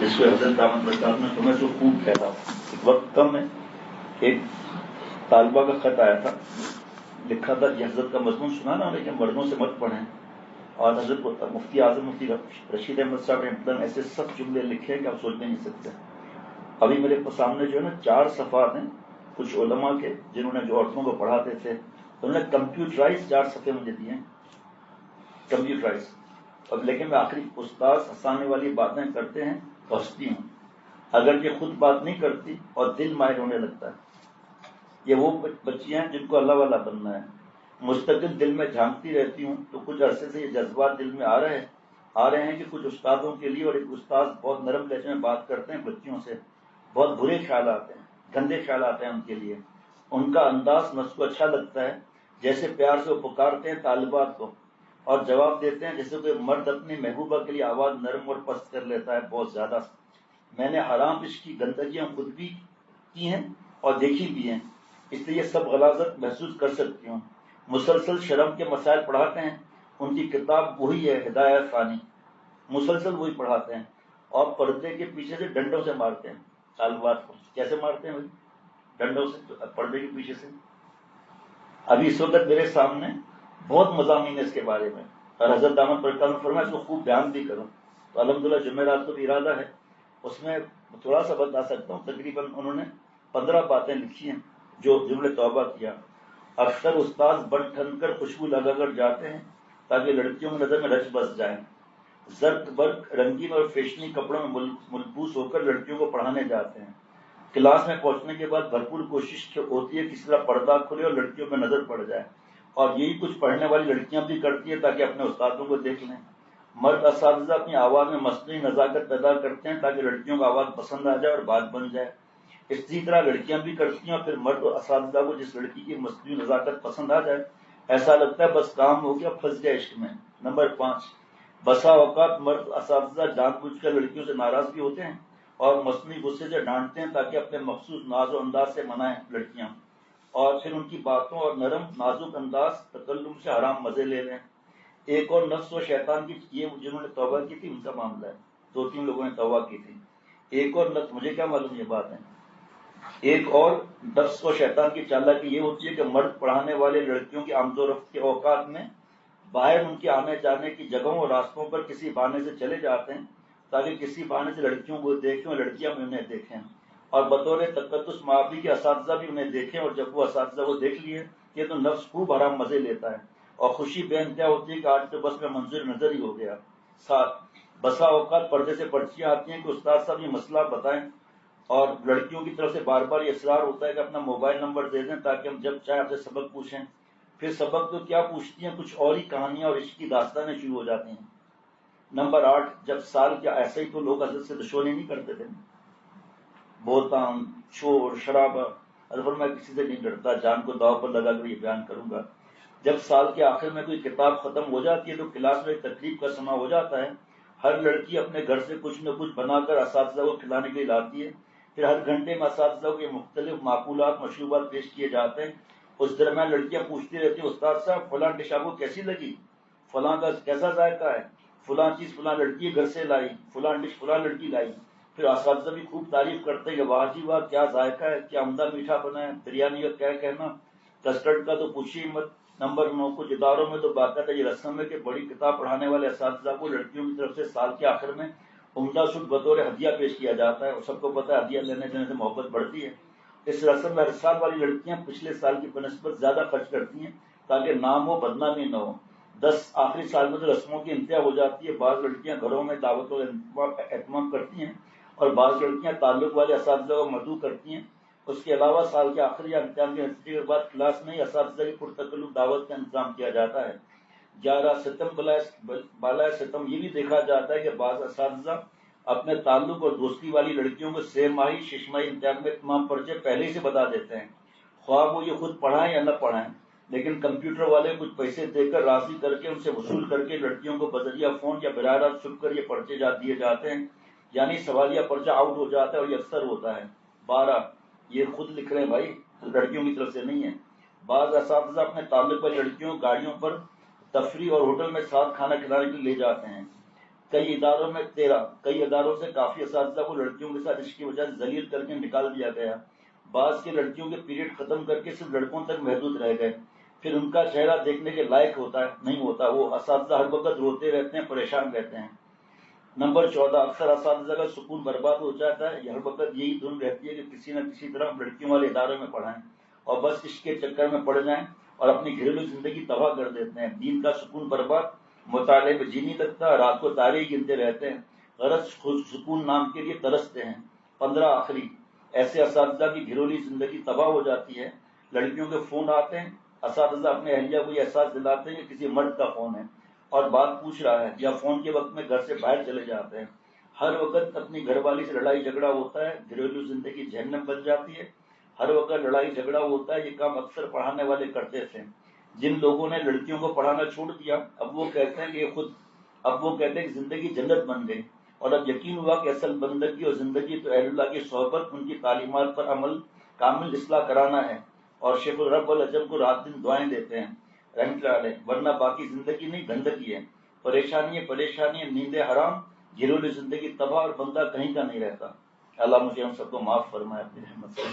جس کو حضرت دامت برکات میں تمہیں تو خوب کہتا ہوں. وقت کم ہے. ایک طالبہ کا خط آیا تھا, لکھا تھا کہ حضرت کا مضمون سنا نا, لیکن مردوں سے مت پڑھیں. اور حضرت مفتی اعظم مفتی رشید احمد صاحب نے ایسے سب جملے لکھے کہ آپ سوچ بھی نہیں سکتے. ابھی میرے سامنے جو ہے نا 4 صفحات ہیں کچھ علماء کے, جنہوں نے جو عورتوں کو پڑھاتے تھے, انہوں نے کمپیوٹرائز 4 صفحے مجھے دیے ہیں, کمپیوٹرائز. اب لیکن میں آخری استاذ ہنسانے والی باتیں کرتے ہیں تو ہنستی ہوں, اگر یہ خود بات نہیں کرتی اور دل مائل ہونے لگتا ہے. یہ وہ بچیاں ہیں جن کو اللہ والا بننا ہے. مستقل دل میں جھانکتی رہتی ہوں تو کچھ عرصے سے یہ جذبات دل میں آ رہے ہیں کہ کچھ استادوں کے لیے, اور ایک استاذ بہت نرم لہجے میں بات کرتے ہیں بچیوں سے, بہت برے خیال آتے ہیں, گندے خیال آتے ہیں ان کے لیے. ان کا انداز نفس کو اچھا لگتا ہے, جیسے پیار سے وہ پکارتے ہیں طالبات کو اور جواب دیتے ہیں جیسے کوئی مرد اپنی محبوبہ کے لیے آواز نرم اور پست کر لیتا ہے بہت زیادہ. میں نے حرام عشق کی گندگیاں خود بھی کی ہیں اور دیکھی بھی ہیں, اس لیے یہ سب غلاظت محسوس کر سکتی ہوں. مسلسل شرم کے مسائل پڑھاتے ہیں, ان کی کتاب وہی ہے ہدایت خانی, مسلسل وہی پڑھاتے ہیں, اور پردے کے پیچھے سے ڈنڈوں سے مارتے ہیں طالبات کو. کیسے مارتے ہیں بھائی؟ ڈنڈوں سے, پردے کے پیچھے سے. ابھی اس وقت میرے سامنے بہت مضامین ہے اس کے بارے میں, اور حضرت دامت برکات میں فرمایا اس کو خوب بیان بھی کروں. تو الحمدللہ جمعرات کو بھی ارادہ ہے, اس میں تھوڑا سا بتا سکتا ہوں. تقریباً انہوں نے 15 باتیں لکھی ہیں جنہوں نے توبہ کیا. اکثر استاذ بن ٹھن کر خوشبو لگا کر جاتے ہیں تاکہ لڑکیوں کی نظر میں رچ بس جائیں. زرق برق رنگین اور فیشنی کپڑوں میں ملبوس ہو کر لڑکیوں کو پڑھانے جاتے ہیں. کلاس میں پہنچنے کے بعد بھرپور کوشش ہوتی ہے کسی طرح پردہ کھلے اور لڑکیوں میں نظر پڑ جائے, اور یہی کچھ پڑھنے والی لڑکیاں بھی کرتی ہیں تاکہ اپنے استادوں کو دیکھ لیں. مرد اساتذہ اپنی آواز میں مصنوعی نزاکت پیدا کرتے ہیں تاکہ لڑکیوں کو آواز پسند آ جائے اور بات بن جائے. اسی طرح لڑکیاں بھی کرتی ہیں, اور پھر مرد اساتذہ کو جس لڑکی کی مصنوعی نزاکت پسند آ جائے ایسا لگتا ہے بس کام ہو گیا, پھنس گیا عشق میں. نمبر 5, بسا اوقات مرد اساتذہ جان بوجھ کر لڑکیوں سے ناراض بھی ہوتے ہیں اور مصنوعی غصے سے ڈانٹتے ہیں تاکہ اپنے مخصوص ناز و انداز سے منائیں لڑکیاں, اور پھر ان کی باتوں اور نرم نازک انداز تکلم سے حرام مزے لے لیں. ایک اور نفس و شیطان کی, یہ جنہوں نے توبہ کی تھی ان کا معاملہ ہے, 2-3 لوگوں نے توبہ کی تھی. ایک اور نفس, مجھے کیا معلوم یہ بات ہے, ایک اور نفس و شیطان کی چالاکی یہ ہوتی ہے کہ مرد پڑھانے والے لڑکیوں کی آمد و رفت کے اوقات میں باہر ان کے آنے جانے کی جگہوں اور راستوں پر کسی بہانے سے چلے جاتے ہیں تاکہ کسی بہانے سے لڑکیوں کو دیکھیں اور لڑکیاں بھی انہیں دیکھیں, اور بطور تقدس معافی کے اساتذہ بھی انہیں دیکھیں. اور جب وہ اساتذہ کو دیکھ لیے یہ تو نفس خوب حرام مزے لیتا ہے اور خوشی بے انتہا ہوتی ہے کہ آج تو بس میں منظر نظر ہی ہو گیا. 7, بسا اوقات پردے سے پرچیاں آتی ہیں کہ استاد صاحب یہ مسئلہ بتائیں, اور لڑکیوں کی طرف سے بار بار یہ اصرار ہوتا ہے کہ اپنا موبائل نمبر دے دیں تاکہ ہم جب چاہیں آپ سے سبق پوچھیں. پھر سبق تو کیا پوچھتی ہیں, کچھ اور ہی کہانیاں اور عشق کی داستانیں شروع ہو جاتی ہیں. نمبر 8, جب سال کیا ایسے ہی تو لوگ حضرت سے دشمنی نہیں کرتے تھے, بہتان شور شرابہ. حضرت میں کسی سے نہیں ڈرتا, جان کو داؤ پر لگا کر یہ بیان کروں گا. جب سال کے آخر میں کوئی کتاب ختم ہو جاتی ہے تو کلاس میں ایک تقریب کا سما ہو جاتا ہے. ہر لڑکی اپنے گھر سے کچھ نہ کچھ بنا کر اساتذہ کو کھلانے کے لیے لاتی ہے. پھر ہر گھنٹے میں اساتذہ کو یہ مختلف معقولات مشروبات پیش کیے جاتے ہیں. اس درمیان لڑکیاں پوچھتی رہتی ہیں استاد صاحب فلاں ڈش آپ کو کیسی لگی, فلاں کا کیسا ذائقہ ہے, فلاں چیز فلاں لڑکی گھر سے لائی, فلاں ڈش فلاں لڑکی لائی. پھر اساتذہ بھی خوب تعریف کرتے ہیں کہ واہ جی واہ کیا ذائقہ ہے, کیا عمدہ میٹھا بنا ہے, بریانی کا کیا کہنا, کسٹرڈ کا تو پوچھیے مت. نمبر 9, کچھ اداروں میں تو باقاعدہ یہ رسم ہے کہ بڑی کتاب پڑھانے والے اساتذہ کو لڑکیوں کی طرف سے سال کے آخر میں عمدہ سود بطور ہدیہ پیش کیا جاتا ہے, اور سب کو پتہ ہے ہدیہ لینے دینے سے محبت بڑھتی ہے. اس رسم میں ہر سال والی لڑکیاں پچھلے سال کی بنسبت زیادہ خرچ کرتی ہیں تاکہ نام ہو بدنامی نہ ہو. 10, آخری سال میں تو رسموں کی انتہا ہو جاتی ہے. بعض لڑکیاں گھروں میں دعوت و اہتمام کرتی ہیں اور بعض لڑکیاں تعلق والے اساتذہ کو مدعو کرتی ہیں. اس کے علاوہ سال کے آخری یا امتحان کے نتیجے کے بعد کلاس میں ہی اساتذہ کی پرتکلف دعوت کا انتظام کیا جاتا ہے. 11, ستم بالائے ستم یہ بھی دیکھا جاتا ہے کہ بعض اساتذہ اپنے تعلق اور دوستی والی لڑکیوں کو 6 ماہی 6 ماہی امتحان میں تمام پرچے پہلے ہی سے بتا دیتے ہیں, خواہ وہ یہ خود پڑھائیں یا نہ پڑھائیں. لیکن کمپیوٹر والے کچھ پیسے دے کر راضی کر کے ان سے وصول کر کے لڑکیوں کو بذریعہ فون یا براہ راست چھپ کر یہ پرچے دیے جاتے ہیں, یعنی سوالیہ پرچہ آؤٹ ہو جاتا ہے اور یہ اکثر ہوتا ہے. 12, یہ خود لکھ رہے ہیں بھائی, لڑکیوں کی طرف سے نہیں ہے. بعض اساتذہ اپنے تعلق والی لڑکیوں گاڑیوں پر تفریح اور ہوٹل میں ساتھ کھانا کھلانے کے لیے لے جاتے ہیں. کئی اداروں سے کافی اساتذہ کو لڑکیوں کے ساتھ عشق کی وجہ سے ذلیل کر کے نکال دیا گیا. بعض کے لڑکیوں کے پیریڈ ختم کر کے صرف لڑکوں تک محدود رہ گئے. پھر ان کا چہرہ دیکھنے کے لائق نہیں ہوتا. وہ اساتذہ ہر وقت روتے رہتے ہیں، پریشان رہتے ہیں. نمبر 14، اکثر اساتذہ کا سکون برباد ہو جاتا ہے. ہر وقت یہی دھن رہتی ہے کہ کسی نہ کسی طرح لڑکیوں والے اداروں میں پڑھائیں اور بس عشق کے چکر میں پڑ جائیں اور اپنی گھریلو زندگی تباہ کر دیتے ہیں. دین کا سکون برباد، مطالعے پہ جی نہیں لگتا، رات کو تارے گنتے رہتے ہیں، غرض خود سکون نام کے لیے ترستے ہیں. 15 آخری، ایسے اساتذہ کی گھریلو زندگی تباہ ہو جاتی ہے. لڑکیوں کے فون آتے ہیں، اساتذہ اپنے اہلیہ کو یہ احساس دلاتے ہیں کہ کسی مرد کا فون ہے اور بات پوچھ رہا ہے، یا فون کے وقت میں گھر سے باہر چلے جاتے ہیں. ہر وقت اپنی گھر والی سے لڑائی جھگڑا ہوتا ہے، گھریلو زندگی جہنم بن جاتی ہے. ہر وقت لڑائی جھگڑا ہوتا ہے. یہ کام اکثر پڑھانے والے کرتے تھے. جن لوگوں نے لڑکیوں کو پڑھانا چھوڑ دیا، اب وہ کہتے ہیں کہ زندگی جنت بن گئی، اور اب یقین ہوا کہ اصل بندگی اور زندگی تو اہل اللہ کی صحبت، ان کی تعلیمات پر عمل، کامل اصلاح کرانا ہے. اور شیخ الرب العجم کو رات دن دعائیں دیتے ہیں رحمۃ اللہ علیہ، ورنہ باقی زندگی نہیں گندگی ہے. پریشانی، نیندیں حرام، گھریلو زندگی تباہ، اور بندہ کہیں کا نہیں رہتا. اللہ مجھے ہم سب کو معاف فرمائے اپنی رحمت سے.